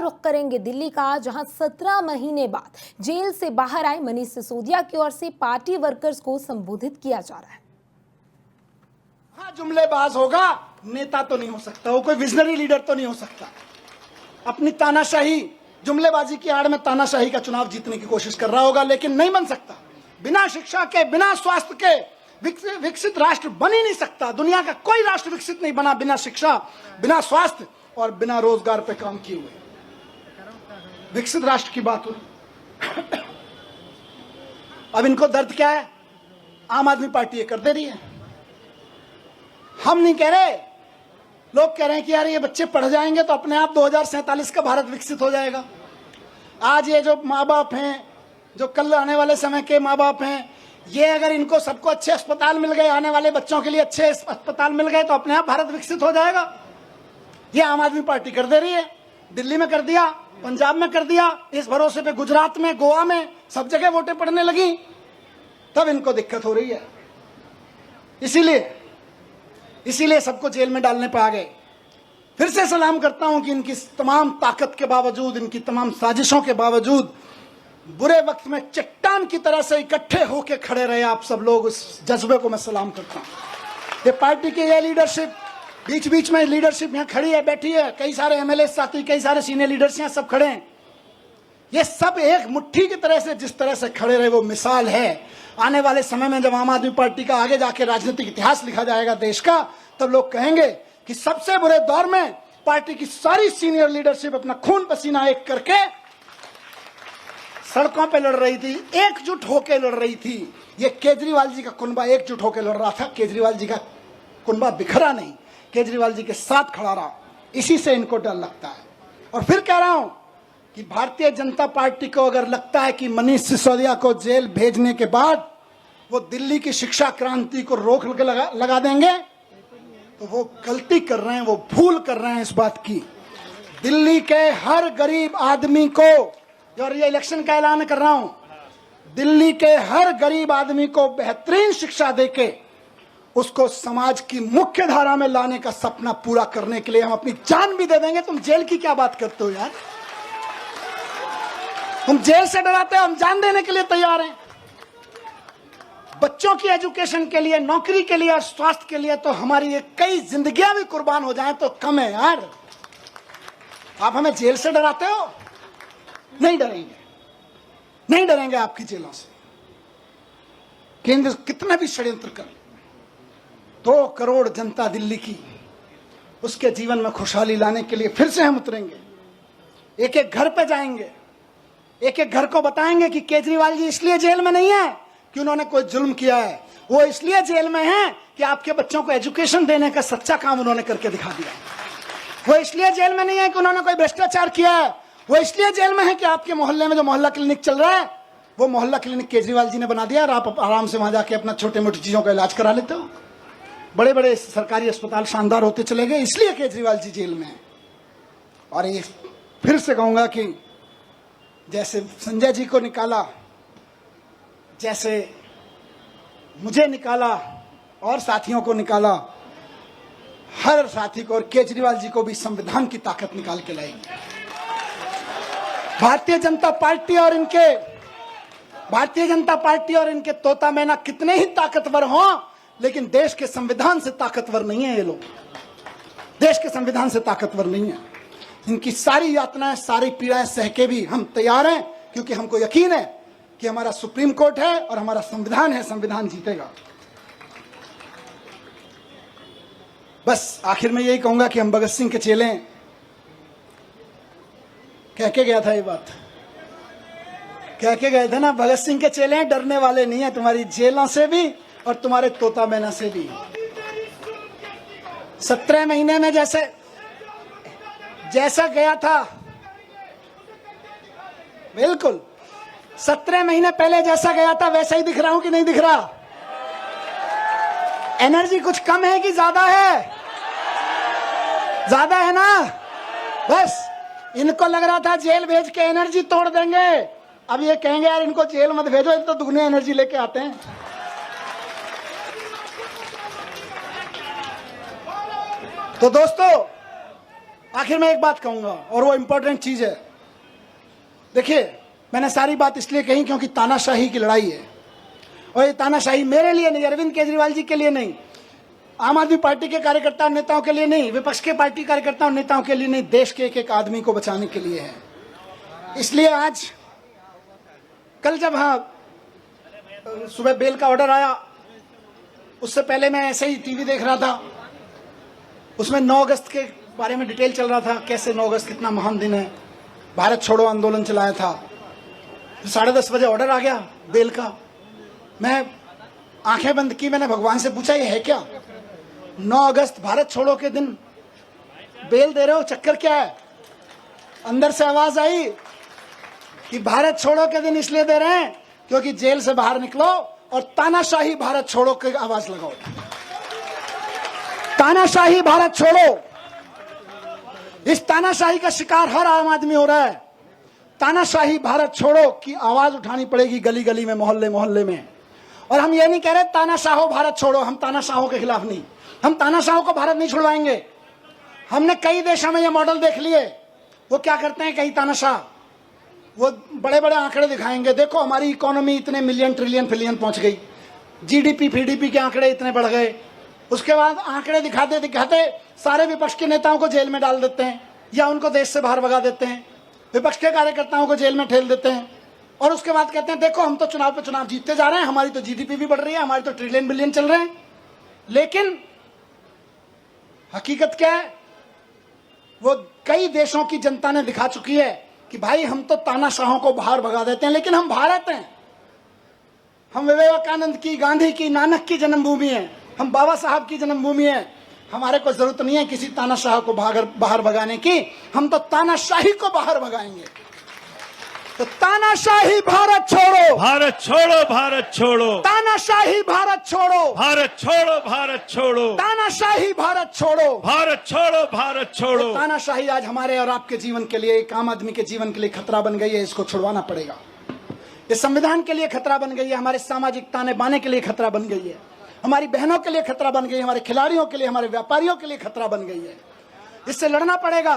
रुख करेंगे दिल्ली का, जहां 17 महीने बाद जेल से बाहर आए मनीष सिसोदिया की ओर से पार्टी वर्कर्स को संबोधित किया जा रहा है। हाँ, जुमलेबाज होगा, नेता तो नहीं हो सकता, वो कोई विजनरी लीडर तो नहीं हो सकता। अपनी तानाशाही, जुमलेबाजी की आड़ में तानाशाही का चुनाव जीतने की कोशिश कर रहा होगा, लेकिन नहीं बन सकता। बिना शिक्षा के, बिना स्वास्थ्य के विकसित राष्ट्र बन ही नहीं सकता। दुनिया का कोई राष्ट्र विकसित नहीं बना बिना शिक्षा, बिना स्वास्थ्य और बिना रोजगार पे काम किए हुए। विकसित राष्ट्र की बात हुई। अब इनको दर्द क्या है? आम आदमी पार्टी ये कर दे रही है। हम नहीं कह रहे, लोग कह रहे हैं कि यार ये बच्चे पढ़ जाएंगे तो अपने आप 2047 का भारत विकसित हो जाएगा। आज ये जो माँ बाप हैं, जो कल आने वाले समय के माँ बाप हैं, ये अगर इनको सबको अच्छे अस्पताल मिल गए, आने वाले बच्चों के लिए अच्छे अस्पताल मिल गए तो अपने आप भारत विकसित हो जाएगा। ये आम आदमी पार्टी कर दे रही है। दिल्ली में कर दिया, पंजाब में कर दिया, इस भरोसे पे गुजरात में, गोवा में, सब जगह वोटें पड़ने लगी, तब इनको दिक्कत हो रही है। इसीलिए सबको जेल में डालने पर आ गए। फिर से सलाम करता हूं कि इनकी तमाम ताकत के बावजूद, इनकी तमाम साजिशों के बावजूद, बुरे वक्त में चट्टान की तरह से इकट्ठे होकर खड़े रहे आप सब लोग, उस जज्बे को मैं सलाम करता हूं। ये पार्टी की ये लीडरशिप, बीच बीच में लीडरशिप यहाँ खड़ी है, बैठी है, कई सारे एमएलए साथी, कई सारे सीनियर लीडर्स यहाँ सब खड़े हैं। ये सब एक मुट्ठी की तरह से जिस तरह से खड़े रहे वो मिसाल है। आने वाले समय में जब आम आदमी पार्टी का आगे जाके राजनीतिक इतिहास लिखा जाएगा देश का, तब लोग कहेंगे कि सबसे बुरे दौर में पार्टी की सारी सीनियर लीडरशिप अपना खून पसीना एक करके सड़कों पे लड़ रही थी, एकजुट होकर लड़ रही थी। ये केजरीवाल जी का कुनबा एकजुट होकर लड़ रहा था। केजरीवाल जी का कुनबा बिखरा नहीं, केजरीवाल जी के साथ खड़ा रहा। इसी से इनको डर लगता है। और फिर कह रहा हूं कि भारतीय जनता पार्टी को अगर लगता है कि मनीष सिसोदिया को जेल भेजने के बाद वो दिल्ली की शिक्षा क्रांति को रोक लगा देंगे, तो वो गलती कर रहे हैं, वो भूल कर रहे हैं इस बात की। दिल्ली के हर गरीब आदमी को, और ये इलेक्शन का ऐलान कर रहा हूं, दिल्ली के हर गरीब आदमी को बेहतरीन शिक्षा देके उसको समाज की मुख्य धारा में लाने का सपना पूरा करने के लिए हम अपनी जान भी दे देंगे। तुम जेल की क्या बात करते हो यार? तुम जेल से डराते हो, हम जान देने के लिए तैयार हैं। बच्चों की एजुकेशन के लिए, नौकरी के लिए और स्वास्थ्य के लिए तो हमारी ये कई जिंदगियां भी कुर्बान हो जाएं तो कम है यार। आप हमें जेल से डराते हो? नहीं डरेंगे, नहीं डरेंगे आपकी जेलों से। केंद्र कितना भी षड्यंत्र कर, 2 करोड़ जनता दिल्ली की, उसके जीवन में खुशहाली लाने के लिए फिर से हम उतरेंगे। एक एक घर पे जाएंगे, एक एक घर को बताएंगे कि केजरीवाल जी इसलिए जेल में नहीं है कि उन्होंने कोई जुल्म किया है, वो इसलिए जेल में है कि आपके बच्चों को एजुकेशन देने का सच्चा काम उन्होंने करके दिखा दिया। वो इसलिए जेल में नहीं है कि उन्होंने कोई भ्रष्टाचार किया है, वो इसलिए जेल में है कि आपके मोहल्ले में जो मोहल्ला क्लिनिक चल रहा है, वो मोहल्ला क्लिनिक केजरीवाल जी ने बना दिया और आप आराम से वहां जाके अपना छोटे मोटी चीजों का इलाज करा लेते हो। बड़े बड़े सरकारी अस्पताल शानदार होते चले गए, इसलिए केजरीवाल जी जेल में है। और ये फिर से कहूंगा कि जैसे संजय जी को निकाला, जैसे मुझे निकाला और साथियों को निकाला, हर साथी को और केजरीवाल जी को भी संविधान की ताकत निकाल के लाएंगे। भारतीय जनता पार्टी और इनके तोता मैना कितने ही ताकतवर हों, लेकिन देश के संविधान से ताकतवर नहीं है ये लोग। देश के संविधान से ताकतवर नहीं है। इनकी सारी यातनाएं, सारी पीड़ाएं सह के भी हम तैयार हैं, क्योंकि हमको यकीन है कि हमारा सुप्रीम कोर्ट है और हमारा संविधान है, संविधान जीतेगा। बस आखिर में यही कहूंगा कि हम भगत सिंह के चेले हैं। कह के गया था ये बात, कह के गए थे ना, भगत सिंह के चेले हैं, डरने वाले नहीं है तुम्हारी जेलों से भी और तुम्हारे तोता मैना से भी। 17 महीने में जैसा गया था, बिल्कुल 17 महीने पहले जैसा गया था वैसा ही दिख रहा हूं कि नहीं दिख रहा? एनर्जी कुछ कम है कि ज्यादा है? ज्यादा है ना? बस इनको लग रहा था जेल भेज के एनर्जी तोड़ देंगे, अब ये कहेंगे यार इनको जेल मत भेजो, इन तो दुगनी एनर्जी लेके आते हैं। तो दोस्तों, आखिर में एक बात कहूंगा और वो इंपॉर्टेंट चीज है। देखिए, मैंने सारी बात इसलिए कही क्योंकि तानाशाही की लड़ाई है, और ये तानाशाही मेरे लिए नहीं, अरविंद केजरीवाल जी के लिए नहीं, आम आदमी पार्टी के कार्यकर्ता नेताओं के लिए नहीं, विपक्ष के पार्टी कार्यकर्ता नेताओं के लिए नहीं, देश के एक एक आदमी को बचाने के लिए है। इसलिए आज कल जब सुबह बेल का ऑर्डर आया, उससे पहले मैं ऐसे ही टीवी देख रहा था, उसमें 9 अगस्त के बारे में डिटेल चल रहा था, कैसे 9 अगस्त कितना महान दिन है, भारत छोड़ो आंदोलन चलाया था। 10:30 बजे ऑर्डर आ गया बेल का। मैं आंखें बंद की, मैंने भगवान से पूछा ये है क्या? 9 अगस्त भारत छोड़ो के दिन बेल दे रहे हो, चक्कर क्या है? अंदर से आवाज आई कि भारत छोड़ो के दिन इसलिए दे रहे हैं क्योंकि जेल से बाहर निकलो और तानाशाही भारत छोड़ो की आवाज लगाओ। तानाशाही भारत छोड़ो। इस तानाशाही का शिकार हर आम आदमी हो रहा है। तानाशाही भारत छोड़ो की आवाज उठानी पड़ेगी गली गली में, मोहल्ले मोहल्ले में। और हम ये नहीं कह रहे तानाशाहो भारत छोड़ो, हम तानाशाहों के खिलाफ नहीं, हम तानाशाहों को भारत नहीं छुड़वाएंगे। हमने कई देशों में ये मॉडल देख लिए। वो क्या करते हैं कई तानाशाह, वो बड़े बड़े आंकड़े दिखाएंगे, देखो हमारी इकोनॉमी इतने मिलियन ट्रिलियन फिलियन पहुंच गई, जीडीपी फीडीपी के आंकड़े इतने बढ़ गए। उसके बाद आंकड़े दिखाते दिखाते सारे विपक्ष के नेताओं को जेल में डाल देते हैं या उनको देश से बाहर भगा देते हैं, विपक्ष के कार्यकर्ताओं को जेल में ठेल देते हैं। और उसके बाद कहते हैं देखो हम तो चुनाव पे चुनाव जीतते जा रहे हैं, हमारी तो जीडीपी भी बढ़ रही है, हमारी तो ट्रिलियन बिलियन चल रहे हैं। लेकिन हकीकत क्या है? वो कई देशों की जनता ने दिखा चुकी है कि भाई हम तो तानाशाहों को बाहर भगा देते हैं, लेकिन हम भारत हैं, हम विवेकानंद की, गांधी की, नानक की जन्मभूमि है, हम बाबा साहब की जन्मभूमि है। हमारे को जरूरत नहीं है किसी तानाशाह को बाहर भगाने की, हम तो तानाशाही को बाहर भगाएंगे। तो तानाशाही भारत छोड़ो, भारत छोड़ो, भारत छोड़ो, तानाशाही भारत छोड़ो, भारत छोड़ो, भारत छोड़ो, तानाशाही भारत छोड़ो, भारत छोड़ो, भारत छोड़ो। तानाशाही आज हमारे और आपके जीवन के लिए, एक आम आदमी के जीवन के लिए खतरा बन गई है। इसको छुड़वाना पड़ेगा। इस संविधान के लिए खतरा बन गई है, हमारे सामाजिक ताने बाने के लिए खतरा बन गई है, हमारी बहनों के लिए खतरा बन गई है, हमारे खिलाड़ियों के लिए, हमारे व्यापारियों के लिए खतरा बन गई है। इससे लड़ना पड़ेगा।